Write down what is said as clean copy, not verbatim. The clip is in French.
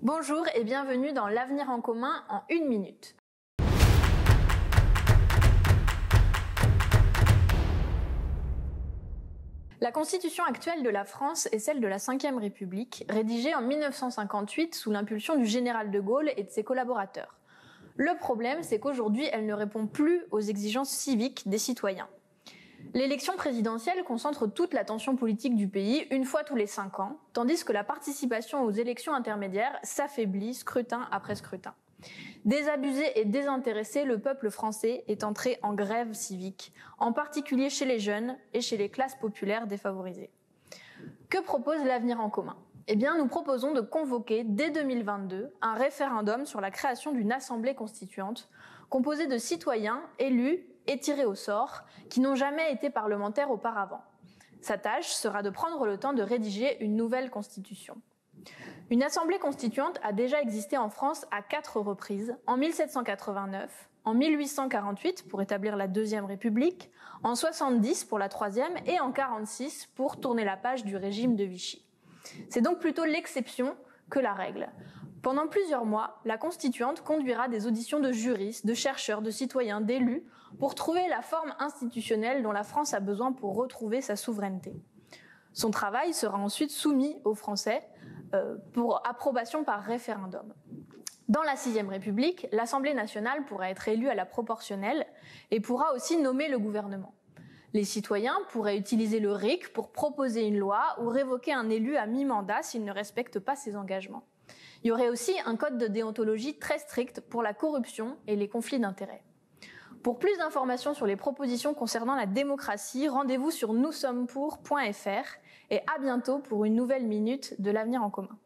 Bonjour et bienvenue dans l'Avenir en commun en 1 minute. La constitution actuelle de la France est celle de la Ve République, rédigée en 1958 sous l'impulsion du général de Gaulle et de ses collaborateurs. Le problème, c'est qu'aujourd'hui, elle ne répond plus aux exigences civiques des citoyens. L'élection présidentielle concentre toute l'attention politique du pays une fois tous les 5 ans, tandis que la participation aux élections intermédiaires s'affaiblit scrutin après scrutin. Désabusé et désintéressé, le peuple français est entré en grève civique, en particulier chez les jeunes et chez les classes populaires défavorisées. Que propose l'Avenir en commun ? Eh bien, nous proposons de convoquer dès 2022 un référendum sur la création d'une assemblée constituante composée de citoyens élus et tirés au sort qui n'ont jamais été parlementaires auparavant. Sa tâche sera de prendre le temps de rédiger une nouvelle constitution. Une assemblée constituante a déjà existé en France à 4 reprises, en 1789, en 1848 pour établir la Deuxième République, en 70 pour la Troisième et en 46 pour tourner la page du régime de Vichy. C'est donc plutôt l'exception que la règle. Pendant plusieurs mois, la constituante conduira des auditions de juristes, de chercheurs, de citoyens, d'élus pour trouver la forme institutionnelle dont la France a besoin pour retrouver sa souveraineté. Son travail sera ensuite soumis aux Français pour approbation par référendum. Dans la Sixième République, l'Assemblée nationale pourra être élue à la proportionnelle et pourra aussi nommer le gouvernement. Les citoyens pourraient utiliser le RIC pour proposer une loi ou révoquer un élu à mi-mandat s'il ne respecte pas ses engagements. Il y aurait aussi un code de déontologie très strict pour la corruption et les conflits d'intérêts. Pour plus d'informations sur les propositions concernant la démocratie, rendez-vous sur noussommepour.fr et à bientôt pour une nouvelle minute de l'Avenir en commun.